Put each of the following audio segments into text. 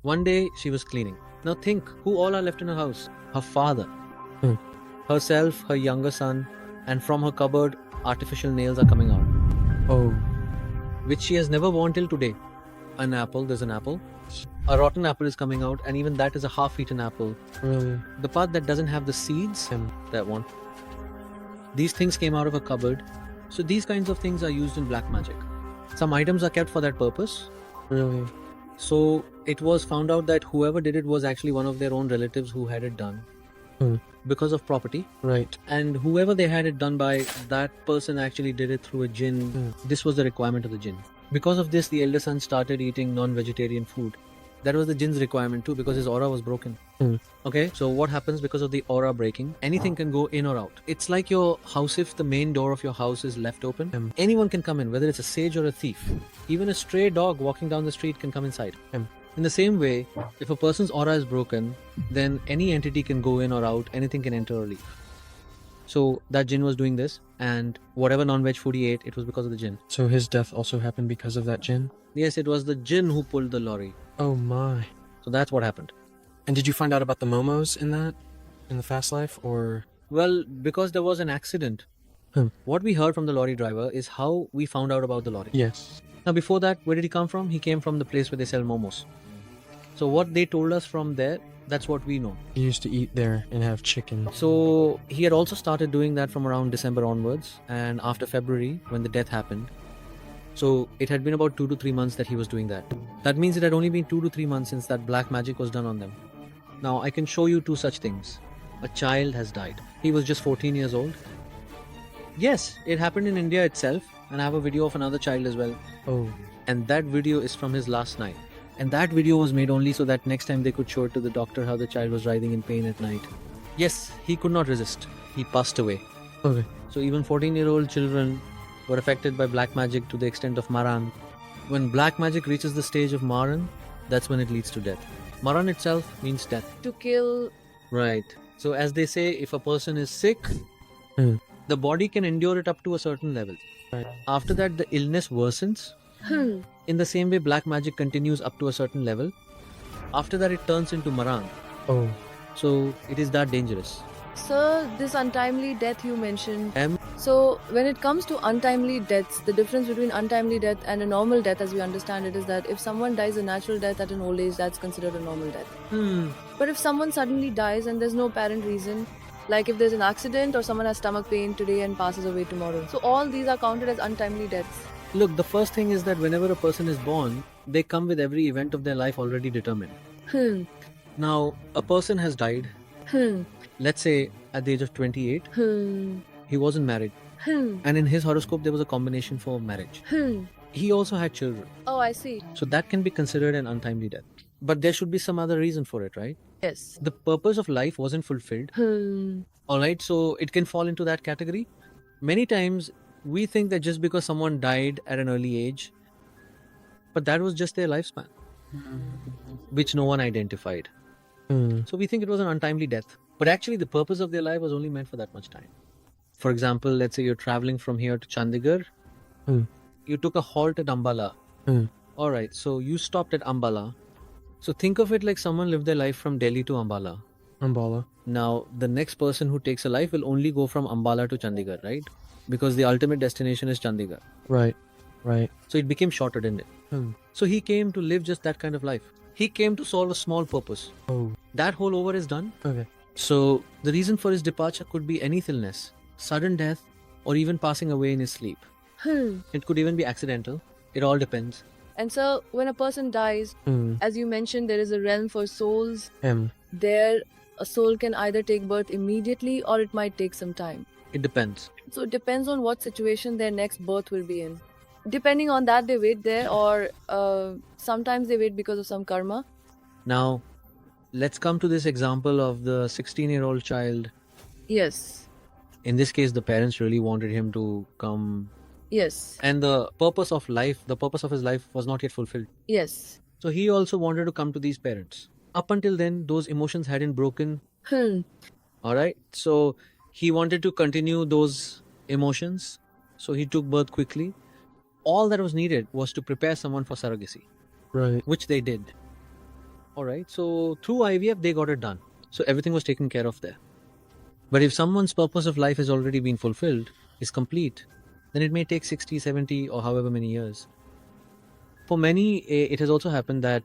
One day she was cleaning. Now think, who all are left in her house? Her father, Hmm. herself, her younger son, and from her cupboard, artificial nails are coming out, Oh. which she has never worn till today. An apple, there's an apple. A rotten apple is coming out, and even that is a half-eaten apple. Really? The part that doesn't have the seeds, that one. These things came out of a cupboard. So these kinds of things are used in black magic. Some items are kept for that purpose. Really? So it was found out that whoever did it was actually one of their own relatives who had it done Hmm. because of property. Right. And whoever they had it done by, that person actually did it through a jinn. This was the requirement of the jinn. Because of this, the elder son started eating non-vegetarian food. That was the jinn's requirement too, because his aura was broken. Okay, so what happens because of the aura breaking? Anything can go in or out. It's like your house, if the main door of your house is left open, anyone can come in, whether it's a sage or a thief. Even a stray dog walking down the street can come inside. In the same way, if a person's aura is broken, then any entity can go in or out, anything can enter or leave. So that jinn was doing this, and whatever non-veg food he ate, it was because of the jinn. So his death also happened because of that jinn? Yes, it was the jinn who pulled the lorry. Oh my. So that's what happened. And did you find out about the momos in the fast life, or? Well, because there was an accident. What we heard from the lorry driver is how we found out about the lorry. Yes. Now before that, where did he come from? He came from the place where they sell momos. So what they told us from there, that's what we know. He used to eat there and have chicken. So he had also started doing that from around December onwards, and after February, when the death happened. So it had been about 2 to 3 months that he was doing that. That means it had only been 2 to 3 months since that black magic was done on them. Now I can show you two such things. A child has died. He was just 14 years old. Yes, it happened in India itself, and I have a video of another child as well. Oh. And that video is from his last night. And that video was made only so that next time they could show it to the doctor how the child was writhing in pain at night. Yes, he could not resist. He passed away. Okay. So even 14-year-old children were affected by black magic to the extent of Maran. When black magic reaches the stage of Maran, that's when it leads to death. Maran itself means death. To kill. Right. So as they say, if a person is sick, the body can endure it up to a certain level. Right. After that, the illness worsens. In the same way, black magic continues up to a certain level. After that, it turns into Maran. Oh. So it is that dangerous. Sir, this untimely death you mentioned. M. So when it comes to untimely deaths, the difference between untimely death and a normal death, as we understand it, is that if someone dies a natural death at an old age, that's considered a normal death. But if someone suddenly dies and there's no apparent reason, like if there's an accident or someone has stomach pain today and passes away tomorrow, so all these are counted as untimely deaths. Look, the first thing is that whenever a person is born, they come with every event of their life already determined. Now, a person has died, let's say at the age of 28, he wasn't married. And in his horoscope, there was a combination for marriage. He also had children. Oh, I see. So that can be considered an untimely death. But there should be some other reason for it, right? Yes. The purpose of life wasn't fulfilled. Alright, so it can fall into that category. Many times, we think that just because someone died at an early age, but that was just their lifespan, which no one identified. So we think it was an untimely death. But actually, the purpose of their life was only meant for that much time. For example, let's say you're traveling from here to Chandigarh. You took a halt at Ambala. Alright, so you stopped at Ambala. So think of it like someone lived their life from Delhi to Ambala. Ambala. Now, the next person who takes a life will only go from Ambala to Chandigarh, right? Because the ultimate destination is Chandigarh. Right. Right. So it became shorter, didn't it? So he came to live just that kind of life. He came to solve a small purpose. Oh. That whole over is done. Okay. So the reason for his departure could be any illness, sudden death, or even passing away in his sleep. It could even be accidental. It all depends. And so when a person dies, as you mentioned, there is a realm for souls. There, a soul can either take birth immediately or it might take some time. It depends. So it depends on what situation their next birth will be in. Depending on that, they wait there, or sometimes they wait because of some karma. Now, let's come to this example of the 16-year-old child. Yes. In this case, the parents really wanted him to come. Yes. And the purpose of his life was not yet fulfilled. Yes. So he also wanted to come to these parents. Up until then, those emotions hadn't broken. Alright, so he wanted to continue those emotions. So he took birth quickly. All that was needed was to prepare someone for surrogacy. Right. Which they did. All right. So through IVF, they got it done. So everything was taken care of there. But if someone's purpose of life has already been fulfilled, is complete, then it may take 60, 70, or however many years. For many, it has also happened that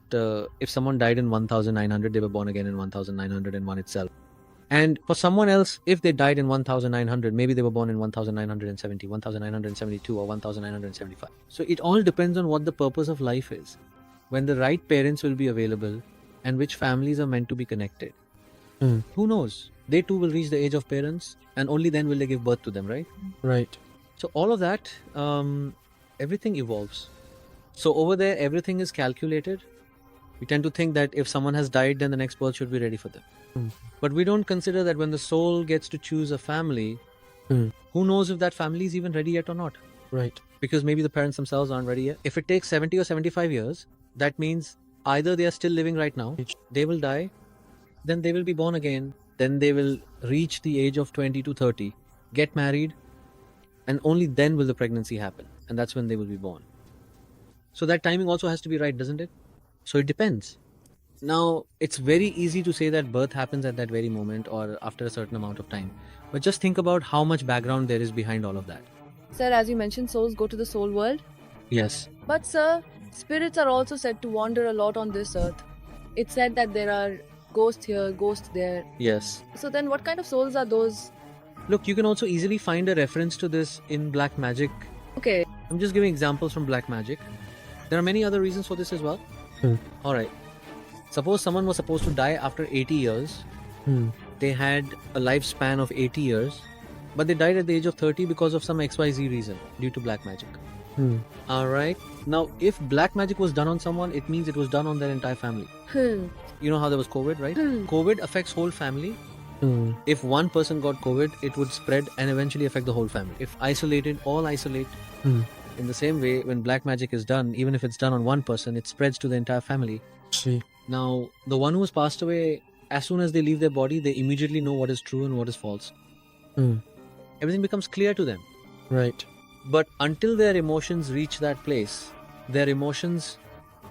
if someone died in 1900, they were born again in 1901 itself. And for someone else, if they died in 1900, maybe they were born in 1970, 1972, or 1975. So it all depends on what the purpose of life is, when the right parents will be available, and which families are meant to be connected. Who knows? They too will reach the age of parents, and only then will they give birth to them, right? Right. So all of that, everything evolves. So over there, everything is calculated. We tend to think that if someone has died, then the next birth should be ready for them. But we don't consider that when the soul gets to choose a family, who knows if that family is even ready yet or not? Right. Because maybe the parents themselves aren't ready yet. If it takes 70 or 75 years, that means either they are still living right now, they will die, then they will be born again, then they will reach the age of 20 to 30, get married, and only then will the pregnancy happen. And that's when they will be born. So that timing also has to be right, doesn't it? So it depends. Now, it's very easy to say that birth happens at that very moment or after a certain amount of time. But just think about how much background there is behind all of that. Sir, as you mentioned, souls go to the soul world. Yes. But sir, spirits are also said to wander a lot on this earth. It's said that there are ghosts here, ghosts there. Yes. So then what kind of souls are those? Look, you can also easily find a reference to this in black magic. Okay. I'm just giving examples from black magic. There are many other reasons for this as well. Alright. Suppose someone was supposed to die after 80 years. They had a lifespan of 80 years. But they died at the age of 30 because of some XYZ reason due to black magic. Alright. Now, if black magic was done on someone, it means it was done on their entire family. You know how there was COVID, right? COVID affects whole family. If one person got COVID, it would spread and eventually affect the whole family. If isolated, all isolate. In the same way, when black magic is done, even if it's done on one person, it spreads to the entire family. See. Now, the one who has passed away, as soon as they leave their body, they immediately know what is true and what is false. Everything becomes clear to them. Right. But until their emotions reach that place, their emotions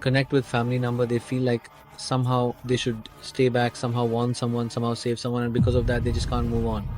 connect with family number. They feel like somehow they should stay back, somehow warn someone, somehow save someone, and because of that, they just can't move on.